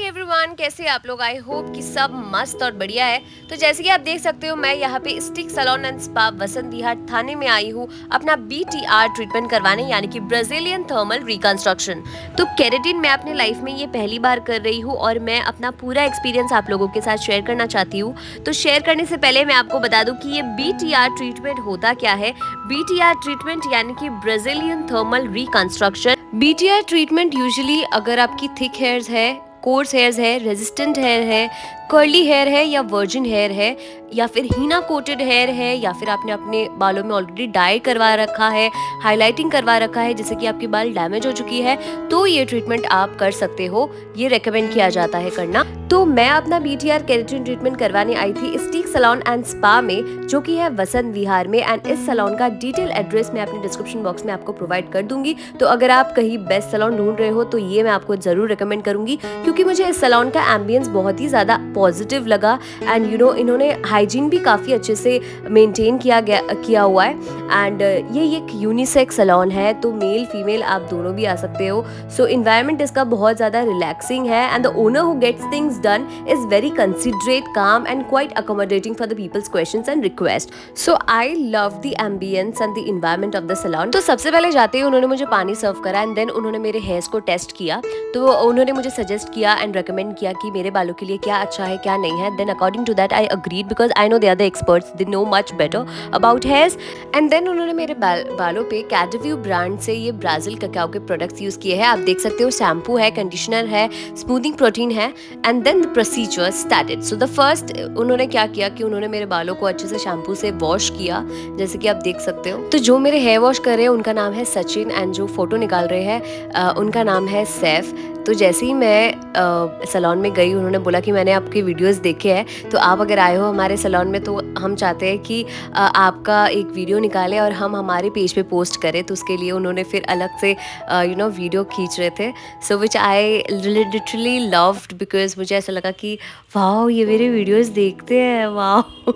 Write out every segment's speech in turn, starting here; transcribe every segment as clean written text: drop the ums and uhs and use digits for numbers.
Everyone, कैसे आप लोग। आई होप कि सब मस्त और बढ़िया है। तो जैसे कि आप देख सकते हो, मैं यहाँ पे stick salon and spa Vasant Vihar थाने में आई हूँ अपना BTR ट्रीटमेंट करवाने, यानी कि ब्राजीलियन थर्मल रिकंस्ट्रक्शन। तो केराटिन मैं अपने लाइफ में ये पहली बार कर रही हूँ और मैं अपना पूरा एक्सपीरियंस आप लोगों के साथ शेयर करना चाहती हूँ। तो शेयर करने से पहले मैं आपको बता दूँ कि ये BTR ट्रीटमेंट होता क्या है। BTR ट्रीटमेंट यानी कि Brazilian thermal reconstruction. BTR treatment usually अगर आपकी थिक हेयर्स है, कोर्स हेयर्स है, रेजिस्टेंट हेयर है, कर्ली हेयर है या वर्जिन हेयर है, या फिर हीना कोटेड हेयर है, या फिर आपने अपने बालों में ऑलरेडी डाई करवा रखा है, हाइलाइटिंग करवा रखा है, जैसे कि आपके बाल डैमेज हो चुकी है, तो ये ट्रीटमेंट आप कर सकते हो। ये रेकमेंड किया जाता है करना। तो मैं अपना BTR केराटिन ट्रीटमेंट करवाने आई थी स्टिक सैलून एंड स्पा में, जो कि है वसंत विहार में। एंड इस सैलून का डिटेल एड्रेस मैं अपने डिस्क्रिप्शन बॉक्स में आपको प्रोवाइड कर दूंगी। तो अगर आप कहीं बेस्ट सैलून ढूंढ रहे हो तो ये मैं आपको जरूर रिकमेंड करूंगी, क्योंकि मुझे इस सैलून का एम्बियंस बहुत ही ज़्यादा पॉजिटिव लगा। एंड इन्होंने हाइजीन भी काफ़ी अच्छे से मेंटेन किया हुआ है। एंड ये एक यूनिसेक्स सैलून है, तो मेल फीमेल आप दोनों भी आ सकते हो। सो इन्वायरमेंट इसका बहुत ज़्यादा रिलैक्सिंग है। And the owner who gets things done is very considerate, calm and quite accommodating for the peoples questions and request. So I love the ambience and the environment of the salon. तो सबसे पहले जाते ही उन्होंने मुझे पानी सर्व करा and then उन्होंने मेरे हेयर्स को टेस्ट किया। तो उन्होंने मुझे सजेस्ट किया एंड रेकमेंड किया कि मेरे बालों के लिए क्या अच्छा है क्या नहीं है। Then according to that I agreed, because I know they are the experts, they know much better about hairs. And then उन्होंने मेरे बालों पे कैडव्यू ब्रांड से ये ब्राज़ील ककाओ के प्रोडक्ट्स यूज़ किए हैं। आप देख सकते हो, शैम्पू है, कंडीशनर है, स्मूथिंग प्रोटीन है। And then the procedure started. So the first उन्होंने क्या किया कि उन्होंने मेरे बालों को अच्छे से शैम्पू से वॉश किया, जैसे कि आप देख सकते हो। तो जो मेरे हेयर वॉश कर रहे हैं उनका नाम है सचिन, एंड जो फोटो निकाल रहे हैं उनका नाम है सैफ। तो जैसे ही मैं सैलून में गई, उन्होंने बोला कि मैंने आपके वीडियोस देखे हैं, तो आप अगर आए हो हमारे सैलून में तो हम चाहते हैं कि आपका एक वीडियो निकालें और हम हमारे पेज पे पोस्ट करें। तो उसके लिए उन्होंने फिर अलग से वीडियो खींच रहे थे। सो विच आई लिटरली लव्ड, बिकॉज मुझे ऐसा लगा कि वाह, ये मेरे वीडियोस देखते हैं, वाह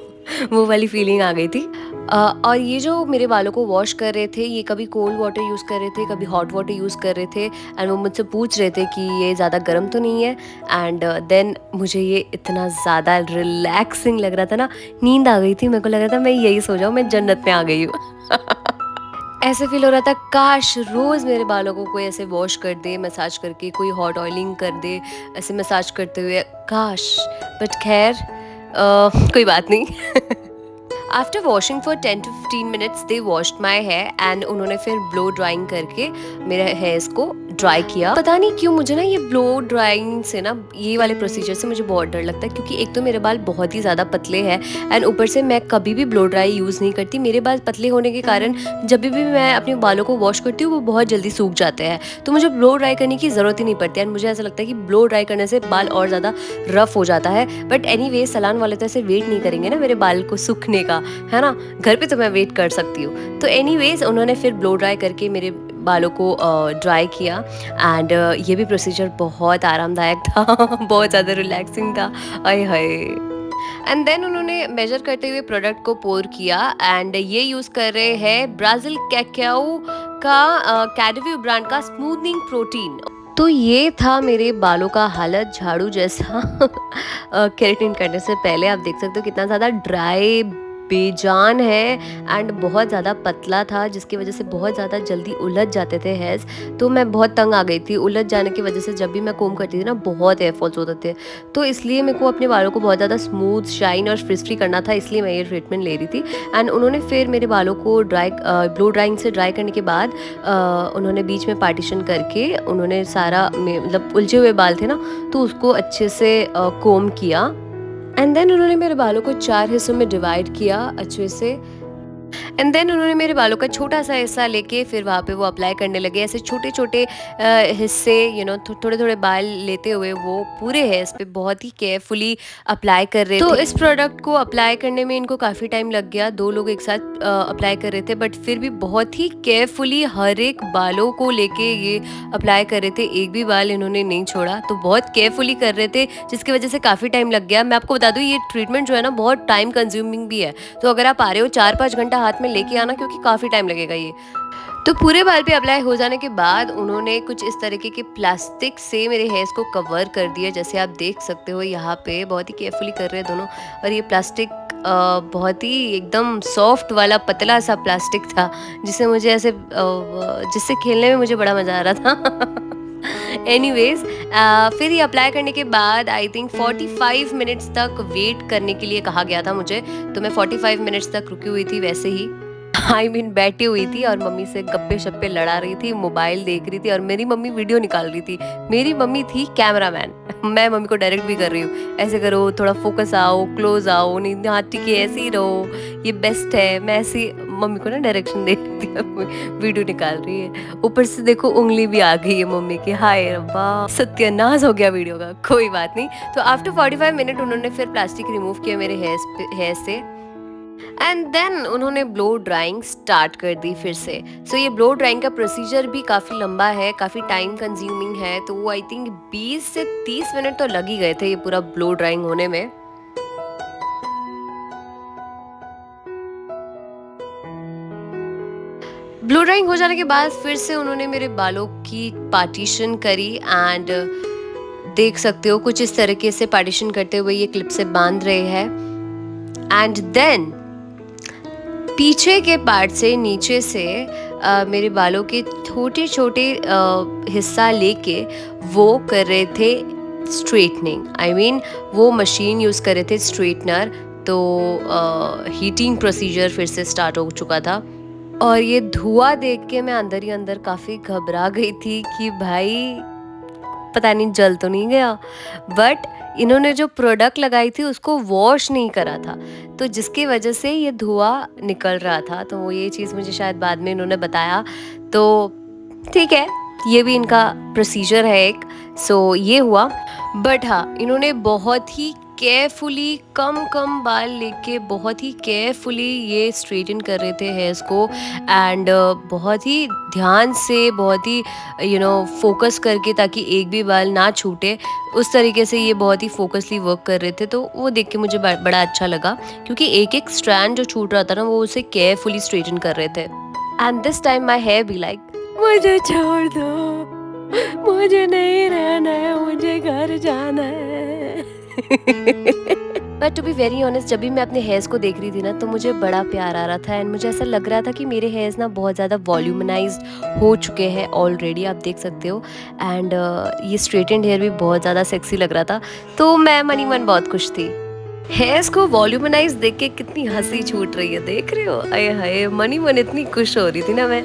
वो वाली फीलिंग आ गई थी। और ये जो मेरे बालों को वॉश कर रहे थे, ये कभी कोल्ड वाटर यूज़ कर रहे थे, कभी हॉट वाटर यूज़ कर रहे थे। एंड वो मुझसे पूछ रहे थे कि ये ज़्यादा गर्म तो नहीं है। एंड देन मुझे ये इतना ज़्यादा रिलैक्सिंग लग रहा था ना, नींद आ गई थी। मेरे को लग रहा था मैं यही सो जाऊँ, मैं जन्नत में आ गई हूँ ऐसे फील हो रहा था, काश रोज़ मेरे बालों को कोई ऐसे वॉश कर दे, मसाज करके, कोई हॉट ऑयलिंग कर दे ऐसे मसाज करते हुए, काश। बट खैर कोई बात नहीं after washing for 10 to 15 minutes they washed my hair and उन्होंने फिर ब्लो ड्राइंग करके मेरे हेयर्स को ड्राई किया। पता नहीं क्यों मुझे ना ये ब्लो ड्राइंग से ना, ये वाले प्रोसीजर से मुझे बहुत डर लगता है, क्योंकि एक तो मेरे बाल बहुत ही ज़्यादा पतले हैं एंड ऊपर से मैं कभी भी ब्लो ड्राई यूज़ नहीं करती। मेरे बाल पतले होने के कारण जब भी मैं अपने बालों को वॉश करती हूँ वो बहुत जल्दी सूख जाते हैं, तो मुझे ब्लो ड्राई करने की ज़रूरत ही नहीं पड़ती। एंड मुझे ऐसा लगता है कि ब्लो ड्राई करने से बाल और ज़्यादा रफ हो जाता है। बट एनीवे, सैलून वाले तो ऐसे वेट नहीं करेंगे ना मेरे बाल को सूखने का, है ना। घर पे तो मैं वेट कर सकती हूँ। तो एनीवेज उन्होंने फिर ब्लो ड्राई करके मेरे बालों को ड्राई किया। एंड ये भी प्रोसीजर बहुत आरामदायक था बहुत ज़्यादा रिलैक्सिंग था। आय हाय। एंड देन उन्होंने मेजर करते हुए प्रोडक्ट को पोर किया। एंड ये यूज़ कर रहे हैं ब्राज़ील ककाओ का कैडव्यू ब्रांड का स्मूथनिंग प्रोटीन। तो ये था मेरे बालों का हालत झाड़ू जैसा केराटिन करने से पहले। आप देख सकते हो कितना ज़्यादा ड्राई बेजान है एंड बहुत ज़्यादा पतला था, जिसकी वजह से बहुत ज़्यादा जल्दी उलझ जाते थे हेयर्स। तो मैं बहुत तंग आ गई थी उलझ जाने की वजह से। जब भी मैं कोम करती थी ना, बहुत हेयर फॉल्स होते थे। तो इसलिए मेरे को अपने बालों को बहुत ज़्यादा स्मूथ, शाइन और फ्रिज फ्री करना था, इसलिए मैं ये ट्रीटमेंट ले रही थी। एंड उन्होंने फिर मेरे बालों को ब्लो ड्राइंग से ड्राई करने के बाद उन्होंने बीच में पार्टीशन करके उन्होंने सारा, मतलब उलझे हुए बाल थे ना, तो उसको अच्छे से कोम किया। एंड देन उन्होंने मेरे बालों को 4 हिस्सों में डिवाइड किया अच्छे से। एंड देन उन्होंने मेरे बालों का छोटा सा हिस्सा लेके फिर वहाँ पे वो अप्लाई करने लगे। ऐसे छोटे छोटे हिस्से, थोड़े थोड़े बाल लेते हुए वो पूरे हेयर्स पे बहुत ही केयरफुली अप्लाई कर रहे थे। तो इस प्रोडक्ट को अप्लाई करने में इनको काफ़ी टाइम लग गया। 2 लोग एक साथ अप्लाई कर रहे थे, बट फिर भी बहुत ही केयरफुली हर एक बालों को लेके ये अप्लाई कर रहे थे। एक भी बाल इन्होंने नहीं छोड़ा, तो बहुत केयरफुली कर रहे थे, जिसकी वजह से काफ़ी टाइम लग गया। मैं आपको बता दूँ, ये ट्रीटमेंट जो है ना बहुत टाइम कंज्यूमिंग भी है। तो अगर आप आ रहे हो 4-5 घंटा हाथ में लेके आना, क्योंकि काफ़ी टाइम लगेगा ये। तो पूरे बाल पे अप्लाई हो जाने के बाद उन्होंने कुछ इस तरीके के प्लास्टिक से मेरे हेयर्स को कवर कर दिया। जैसे आप देख सकते हो यहाँ पे बहुत ही केयरफुली कर रहे हैं दोनों। और ये प्लास्टिक बहुत ही एकदम सॉफ्ट वाला पतला सा प्लास्टिक था, जिससे मुझे ऐसे जिससे खेलने में मुझे बड़ा मज़ा आ रहा था। एनीवेज, फिर ये अप्लाई करने के बाद आई थिंक 45 मिनट्स तक वेट करने के लिए कहा गया था मुझे। तो मैं 45 मिनट्स तक रुकी हुई थी वैसे ही। बैठी हुई थी और मम्मी से गप्पे शप्पे लड़ा रही थी, मोबाइल देख रही थी और मेरी मम्मी वीडियो निकाल रही थी। मेरी मम्मी थी कैमरामैन। मैं मम्मी को डायरेक्ट भी कर रही हूँ, ऐसे करो, थोड़ा फोकस आओ, क्लोज आओ, नहीं हाँ ठीक है ऐसे ही रहो, ये बेस्ट है। मैं ऐसी मम्मी को ना डायरेक्शन दे रही थी, वीडियो निकाल रही है। ऊपर से देखो उंगली भी आ गई है मम्मी की। हाय रब्बा, सत्यानाश हो गया वीडियो का। कोई बात नहीं। तो आफ्टर 45 मिनट उन्होंने फिर प्लास्टिक रिमूव किया मेरे हेयर से एंड देन उन्होंने ब्लो ड्राइंग स्टार्ट कर दी फिर से। सो ये ब्लो ड्राइंग का प्रोसीजर भी काफ़ी लंबा है, काफ़ी टाइम कंज्यूमिंग है। तो वो आई थिंक 20 से 30 मिनट तो लग ही गए थे ये पूरा ब्लो ड्राइंग होने में। ब्लो ड्राइंग हो जाने के बाद फिर से उन्होंने मेरे बालों की पार्टीशन करी एंड देख सकते हो कुछ इस तरीके से पार्टीशन करते हुए ये क्लिप से बांध रहे हैं। एंड देन पीछे के पार्ट से नीचे से मेरे बालों के छोटे छोटे हिस्सा लेके वो कर रहे थे स्ट्रेटनिंग। आई मीन वो मशीन यूज़ कर रहे थे स्ट्रेटनर। तो हीटिंग प्रोसीजर फिर से स्टार्ट हो चुका था और ये धुआं देख के मैं अंदर ही अंदर काफ़ी घबरा गई थी कि भाई पता नहीं जल तो नहीं गया। बट इन्होंने जो प्रोडक्ट लगाई थी उसको वॉश नहीं करा था, तो जिसकी वजह से ये धुआं निकल रहा था। तो वो ये चीज़ मुझे शायद बाद में इन्होंने बताया। तो ठीक है, ये भी इनका प्रोसीजर है एक। सो ये हुआ। बट हाँ, इन्होंने बहुत ही केयरफुली कम बाल लेके बहुत ही केयरफुली ये स्ट्रेटन कर रहे थे हेयर्स को एंड बहुत ही ध्यान से, बहुत ही फोकस करके, ताकि एक भी बाल ना छूटे। उस तरीके से ये बहुत ही फोकसली वर्क कर रहे थे। तो वो देख के मुझे बड़ा अच्छा लगा, क्योंकि एक एक स्ट्रैंड जो छूट रहा था ना वो उसे केयरफुली स्ट्रेटन कर रहे थे। And this time my hair be like, मुझे छोड़ दो, मुझे नहीं रहना है, मुझे घर जाना है। But to be very honest, जब भी मैं अपने हेयर्स को देख रही थी ना तो मुझे बड़ा प्यार आ रहा था एंड मुझे ऐसा लग रहा था कि मेरे हेयर्स ना बहुत ज़्यादा वॉल्यूमनाइज्ड हो चुके हैं ऑलरेडी, आप देख सकते हो। एंड ये स्ट्रेटेंड हेयर भी बहुत ज़्यादा सेक्सी लग रहा था। तो मैं मनी मन बहुत खुश थी। हेयर्स को वॉल्यूमनाइज देख के कितनी हंसी छूट रही है, देख रहे हो? अये हाय, मनी मन इतनी खुश हो रही थी ना मैं।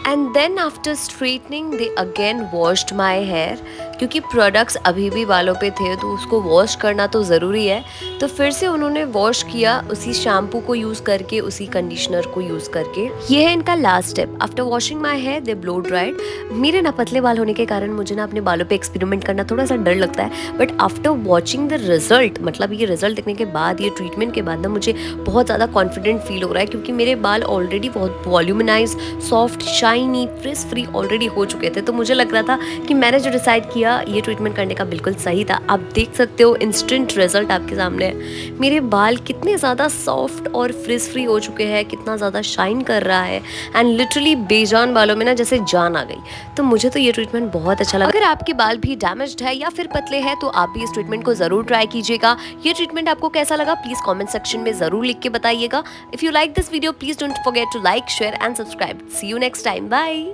And then after straightening they again washed my hair, क्योंकि प्रोडक्ट्स अभी भी बालों पे थे तो उसको वॉश करना तो ज़रूरी है। तो फिर से उन्होंने वॉश किया उसी शैम्पू को यूज़ करके, उसी कंडीशनर को यूज़ करके। ये है इनका last step. After washing my hair they blow dried. मेरे ना पतले बाल होने के कारण मुझे ना अपने बालों पे एक्सपेरिमेंट करना थोड़ा सा डर लगता है, but after watching the result, मतलब ये रिजल्ट देखने के बाद, ये ट्रीटमेंट के बाद ना मुझे बहुत ज़्यादा कॉन्फिडेंट फील हो रहा है, क्योंकि मेरे बाल ऑलरेडी बहुत volumise, soft, shiny, fridge free already हो चुके थे। तो मुझे लग रहा था कि मैंने जो डिसाइड किया ये ट्रीटमेंट करने का बिल्कुल सही था। आप देख सकते हो इंस्टेंट रिजल्ट आपके सामने है। मेरे बाल कितने ज़्यादा सॉफ्ट और फ्रिज फ्री हो चुके हैं, कितना ज़्यादा शाइन कर रहा है एंड लिटरली बेजान बालों में ना जैसे जान आ गई। तो मुझे तो ये ट्रीटमेंट बहुत अच्छा लगा। अगर आपके बाल भी डैमेज्ड है या फिर पतले हैं तो आप भी इस ट्रीटमेंट को ज़रूर ट्राई कीजिएगा। ये ट्रीटमेंट आपको कैसा लगा प्लीज़ कॉमेंट सेक्शन में ज़रूर लिख के बताइएगा। If you like this video please don't forget to like, share and subscribe. See you next time, bye.